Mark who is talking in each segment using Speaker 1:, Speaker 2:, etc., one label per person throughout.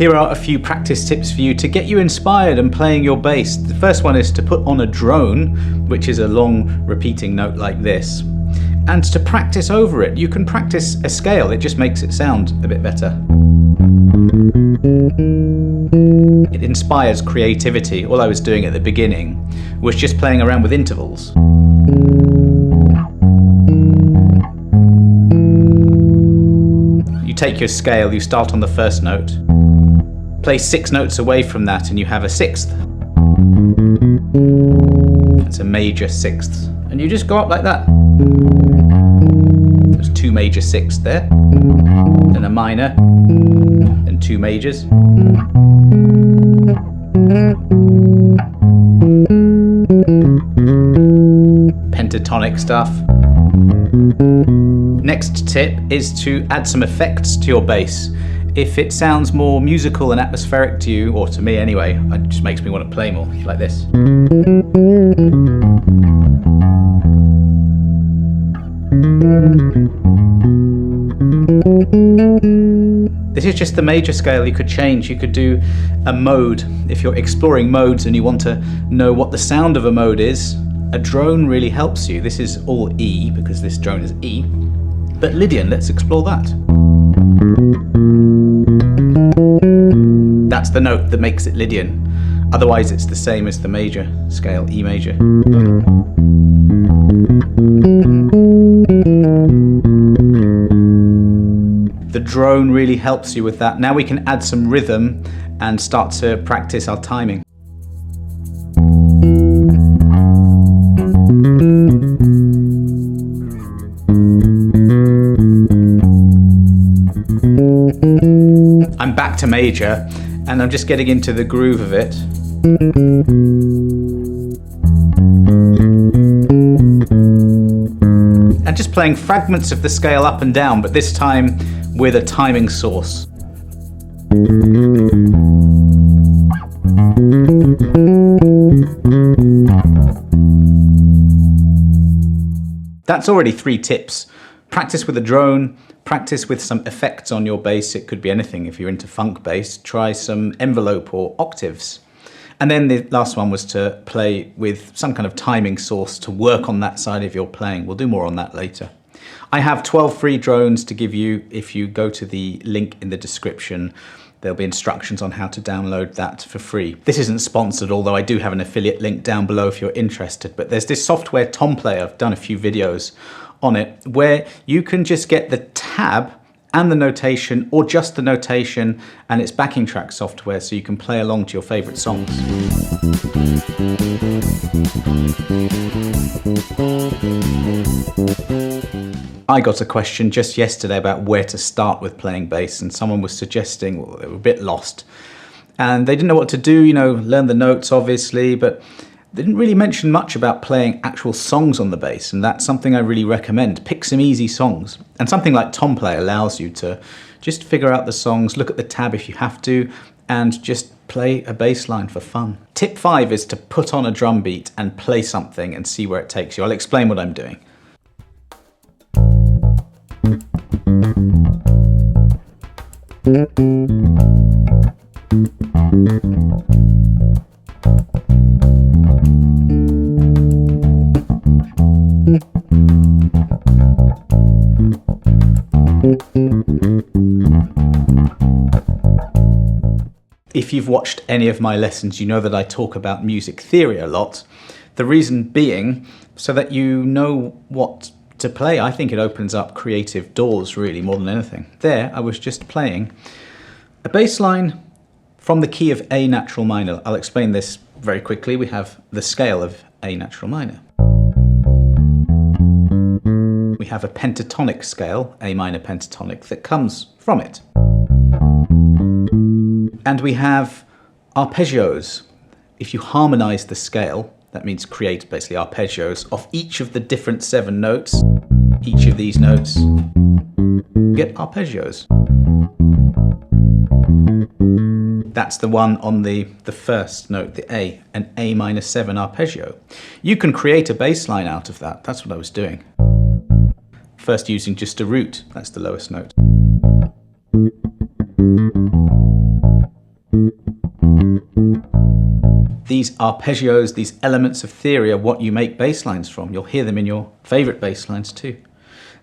Speaker 1: Here are a few practice tips for you to get you inspired and playing your bass. The first one is to put on a drone, which is a long repeating note like this, and to practice over it. You can practice a scale, it just makes it sound a bit better. It inspires creativity. All I was doing at the beginning was just playing around with intervals. You take your scale, you start on the first note, play 6 notes away from that and you have a sixth. That's a major sixth. And you just go up like that. There's 2 major sixths there, then a minor, and 2 majors. Pentatonic stuff. Next tip is to add some effects to your bass. If it sounds more musical and atmospheric to you, or to me anyway, it just makes me want to play more, like this. This is just the major scale. You could change, you could do a mode. If you're exploring modes and you want to know what the sound of a mode is, a drone really helps you. This is all E, because this drone is E. But Lydian, let's explore that. That's the note that makes it Lydian. Otherwise it's the same as the major scale, E major. The drone really helps you with that. Now we can add some rhythm and start to practice our timing. I'm back to major and I'm just getting into the groove of it. And just playing fragments of the scale up and down, but this time with a timing source. That's already 3 tips. Practice with a drone, practice with some effects on your bass. It could be anything. If you're into funk bass, try some envelope or octaves. And then the last one was to play with some kind of timing source to work on that side of your playing. We'll do more on that later. I have 12 free drones to give you. If you go to the link in the description, there'll be instructions on how to download that for free. This isn't sponsored, although I do have an affiliate link down below if you're interested. But there's this software, Tomplay. I've done a few videos on it, where you can just get the tab and the notation, or just the notation, and it's backing track software, so you can play along to your favorite songs. I got a question just yesterday about where to start with playing bass, and someone was suggesting, well, they were a bit lost and they didn't know what to do, learn the notes obviously, but they didn't really mention much about playing actual songs on the bass, and that's something I really recommend. Pick some easy songs, and something like Tomplay allows you to just figure out the songs, look at the tab if you have to, and just play a bass line for fun. Tip 5 is to put on a drum beat and play something and see where it takes you. I'll explain what I'm doing. If you've watched any of my lessons, you know that I talk about music theory a lot. The reason being so that you know what to play. I think it opens up creative doors really more than anything. There, I was just playing a bass line from the key of A natural minor. I'll explain this very quickly. We have the scale of A natural minor. We have a pentatonic scale, A minor pentatonic, that comes from it. And we have arpeggios. If you harmonize the scale, that means create basically arpeggios of each of the different 7 notes, each of these notes, get arpeggios. That's the one on the first note, the A, an A minor 7 arpeggio. You can create a bass line out of that. That's what I was doing. First using just a root, that's the lowest note. these arpeggios, these elements of theory are what you make bass lines from. You'll hear them in your favorite bass lines too.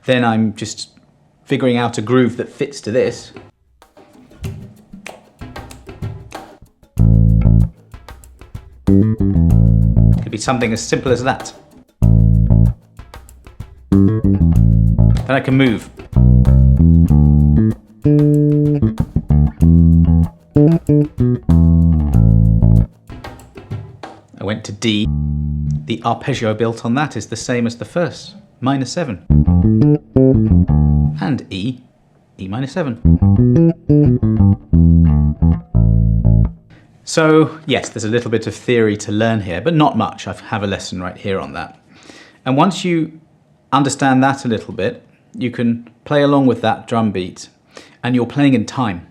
Speaker 1: Then I'm just figuring out a groove that fits to this. Could be something as simple as that. Then I can move. I went to D. The arpeggio built on that is the same as the first, minor 7. And E, E minor 7. So yes, there's a little bit of theory to learn here, but not much. I have a lesson right here on that. And once you understand that a little bit, you can play along with that drum beat, and you're playing in time.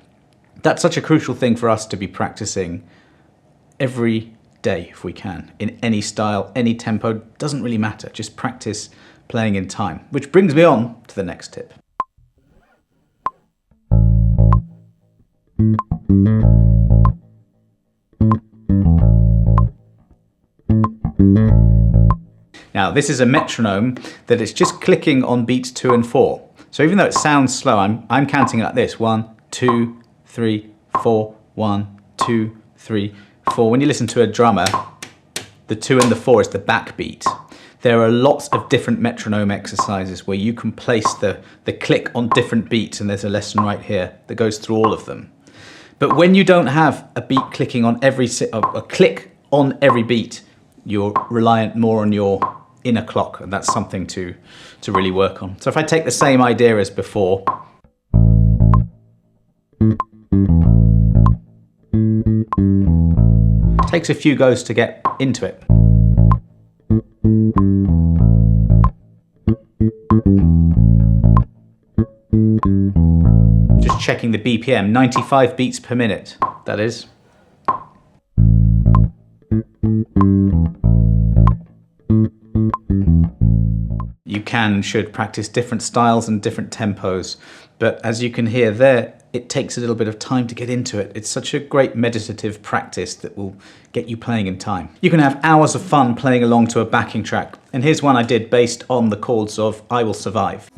Speaker 1: That's such a crucial thing for us to be practicing every day if we can, in any style, any tempo, doesn't really matter. Just practice playing in time, which brings me on to the next tip. Now this is a metronome that is just clicking on beats 2 and 4. So even though it sounds slow, I'm counting it like this: 1, 2, 3, 4, 1, 2, 3, 4. When you listen to a drummer, the 2 and the 4 is the backbeat. There are lots of different metronome exercises where you can place the click on different beats, and there's a lesson right here that goes through all of them. But when you don't have a beat clicking on a click on every beat, you're reliant more on your inner clock, and that's something to really work on. So if I take the same idea as before, it takes a few goes to get into it. Just checking the BPM, 95 beats per minute, that is. You can and should practice different styles and different tempos, but as you can hear there, it takes a little bit of time to get into it. It's such a great meditative practice that will get you playing in time. You can have hours of fun playing along to a backing track, and here's one I did based on the chords of I Will Survive.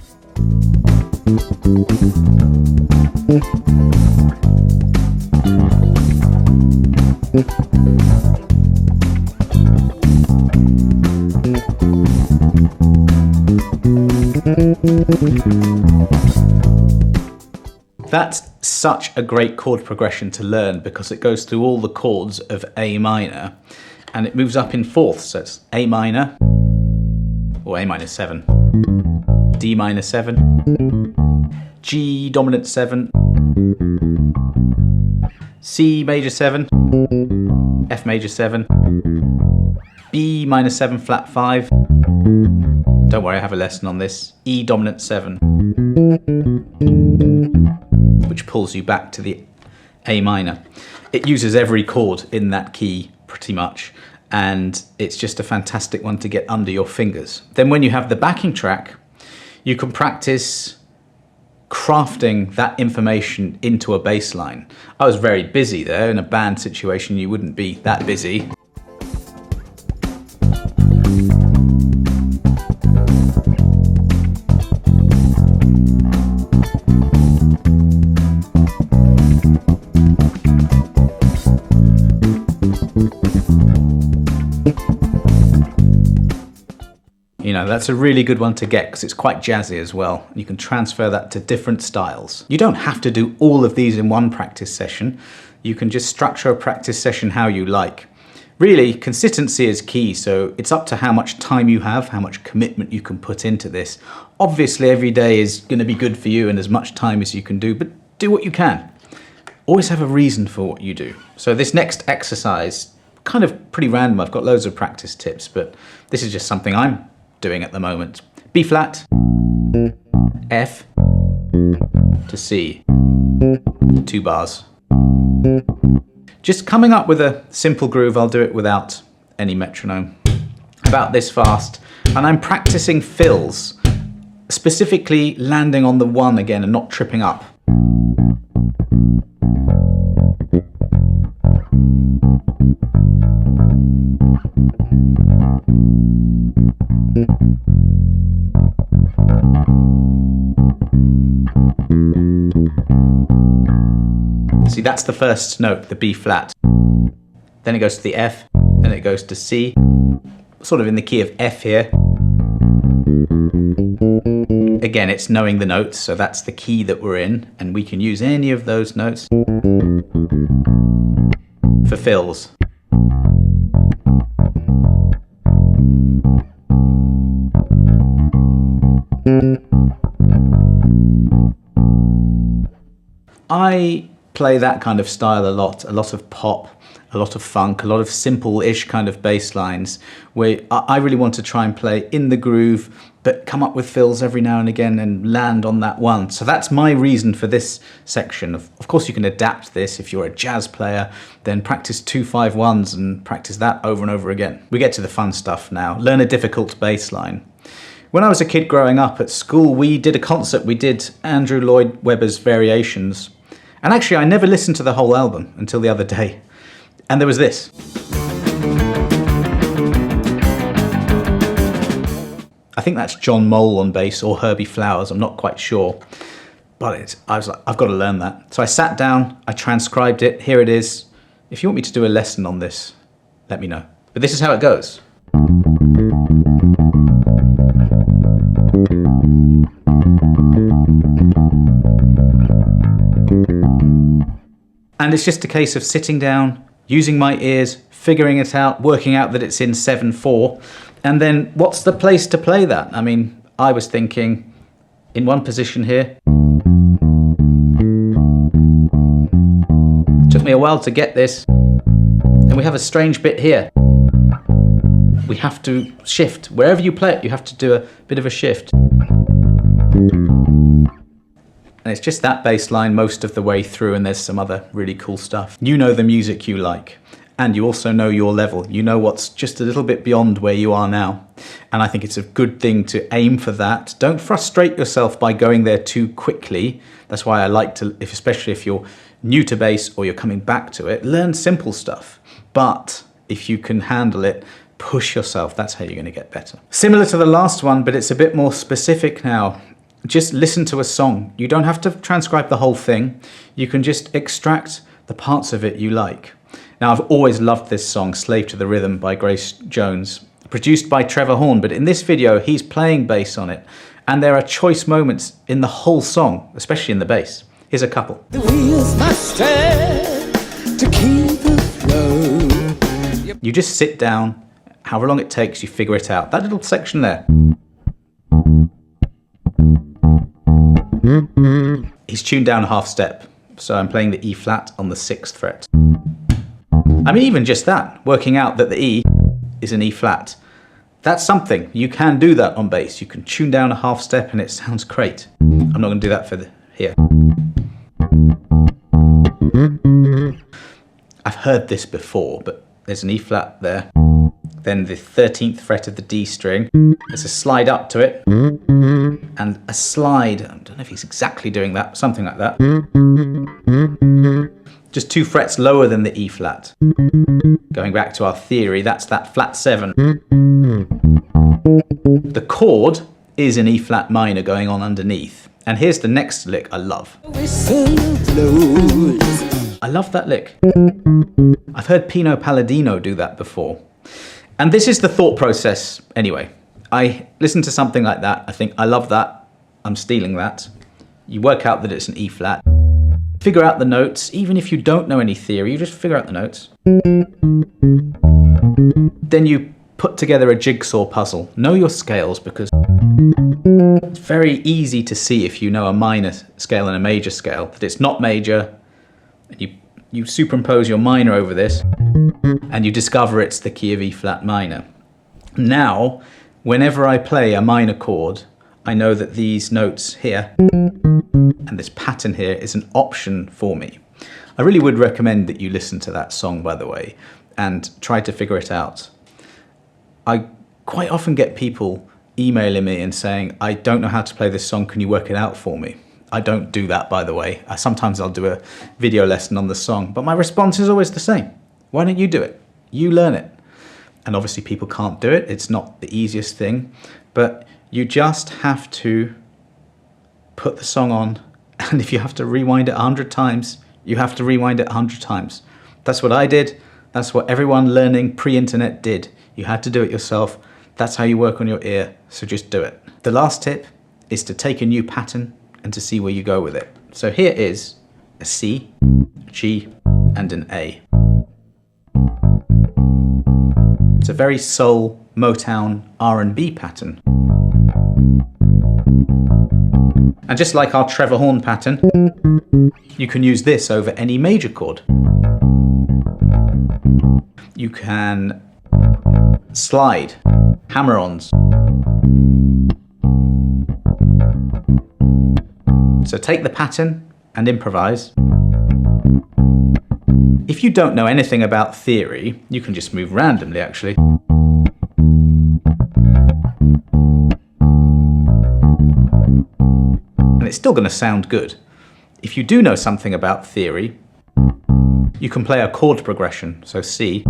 Speaker 1: That's such a great chord progression to learn because it goes through all the chords of A minor and it moves up in fourths. So it's A minor, or A minor 7, D minor 7, G dominant 7, C major 7, F major 7, B minor 7 flat 5, don't worry, I have a lesson on this, E dominant 7, which pulls you back to the A minor. It uses every chord in that key pretty much, and it's just a fantastic one to get under your fingers. Then when you have the backing track, you can practice crafting that information into a bass line. I was very busy there. In a band situation, you wouldn't be that busy. You know, that's a really good one to get because it's quite jazzy as well. You can transfer that to different styles. You don't have to do all of these in one practice session. You can just structure a practice session how you like. Really, consistency is key, so it's up to how much time you have, how much commitment you can put into this. Obviously, every day is going to be good for you and as much time as you can do, but do what you can. Always have a reason for what you do. So this next exercise, kind of pretty random. I've got loads of practice tips, but this is just something I'm doing at the moment. B flat, F to C, 2 bars. Just coming up with a simple groove. I'll do it without any metronome, about this fast, and I'm practicing fills, specifically landing on the 1 again and not tripping up. See, that's the first note, the B flat. Then it goes to the F, then it goes to C, sort of in the key of F here. Again, it's knowing the notes, so that's the key that we're in, and we can use any of those notes for fills. I play that kind of style a lot of pop, a lot of funk, a lot of simple-ish kind of bass lines, where I really want to try and play in the groove, but come up with fills every now and again and land on that one. So that's my reason for this section. Of course, you can adapt this. If you're a jazz player, then practice 2-5-1s and practice that over and over again. We get to the fun stuff now. Learn a difficult bass line. When I was a kid growing up at school, we did a concert. We did Andrew Lloyd Webber's Variations. And actually, I never listened to the whole album until the other day. And there was this. I think that's John Mole on bass or Herbie Flowers, I'm not quite sure. But I was like, I've got to learn that. So I sat down, I transcribed it, here it is. If you want me to do a lesson on this, let me know. But this is how it goes. And it's just a case of sitting down, using my ears, figuring it out, working out that it's in 7/4, and then what's the place to play that? I mean, I was thinking in one position here. Took me a while to get this. And we have a strange bit here. We have to shift. Wherever you play it, you have to do a bit of a shift. And it's just that bass line most of the way through, and there's some other really cool stuff. You know the music you like, and you also know your level. You know what's just a little bit beyond where you are now. And I think it's a good thing to aim for that. Don't frustrate yourself by going there too quickly. That's why I like to, especially if you're new to bass or you're coming back to it, learn simple stuff. But if you can handle it, push yourself. That's how you're going to get better. Similar to the last one, but it's a bit more specific now. Just listen to a song. You don't have to transcribe the whole thing. You can just extract the parts of it you like. Now, I've always loved this song, Slave to the Rhythm by Grace Jones, produced by Trevor Horn, but in this video, he's playing bass on it. And there are choice moments in the whole song, especially in the bass. Here's a couple.
Speaker 2: The wheels must turn to keep afloat.
Speaker 1: You just sit down, however long it takes, you figure it out. That little section there. He's tuned down a half step, so I'm playing the E flat on the 6th fret. I mean, even just that, working out that the E is an E flat. That's something. You can do that on bass. You can tune down a half step and it sounds great. I'm not going to do that for here. I've heard this before, but there's an E flat there. Then the 13th fret of the D string. There's a slide up to it. And a slide, I don't know if he's exactly doing that, something like that. Just 2 frets lower than the E flat. Going back to our theory, that's that flat 7. The chord is an E flat minor going on underneath. And here's the next lick I love. I love that lick. I've heard Pino Palladino do that before. And this is the thought process anyway. I listen to something like that, I think, I love that, I'm stealing that. You work out that it's an E flat. Figure out the notes, even if you don't know any theory, you just figure out the notes. Then you put together a jigsaw puzzle. Know your scales, because it's very easy to see if you know a minor scale and a major scale, that it's not major, and you superimpose your minor over this, and you discover it's the key of E flat minor. Now, whenever I play a minor chord, I know that these notes here and this pattern here is an option for me. I really would recommend that you listen to that song, by the way, and try to figure it out. I quite often get people emailing me and saying, I don't know how to play this song, can you work it out for me? I don't do that, by the way. Sometimes I'll do a video lesson on the song, but my response is always the same. Why don't you do it? You learn it. and obviously people can't do it. It's not the easiest thing, but you just have to put the song on, and if you have to rewind it 100 times, you have to rewind it 100 times. That's what I did. That's what everyone learning pre-internet did. You had to do it yourself. That's how you work on your ear, so just do it. The last tip is to take a new pattern and to see where you go with it. So here is a C, a G, and an A. It's a very soul, Motown, R&B pattern. And just like our Trevor Horn pattern, you can use this over any major chord. You can slide, hammer-ons. So take the pattern and improvise. If you don't know anything about theory, you can just move randomly actually. And it's still going to sound good. If you do know something about theory, you can play a chord progression, so C.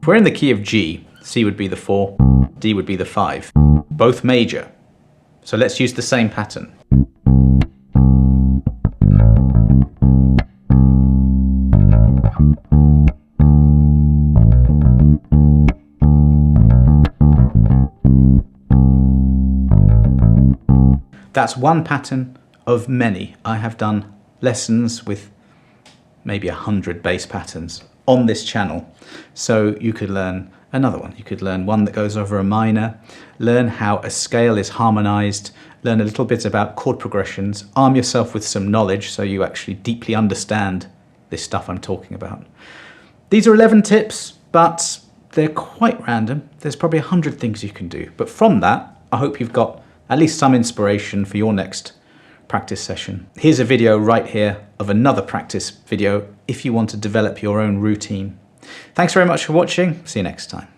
Speaker 1: If we're in the key of G, C would be the 4, D would be the 5, both major. So let's use the same pattern. That's one pattern of many. I have done lessons with maybe 100 bass patterns on this channel. So you could learn another one. You could learn one that goes over a minor, learn how a scale is harmonized, learn a little bit about chord progressions, arm yourself with some knowledge so you actually deeply understand this stuff I'm talking about. These are 11 tips, but they're quite random. There's probably 100 things you can do. But from that, I hope you've got at least some inspiration for your next practice session. Here's a video right here of another practice video if you want to develop your own routine. Thanks very much for watching. See you next time.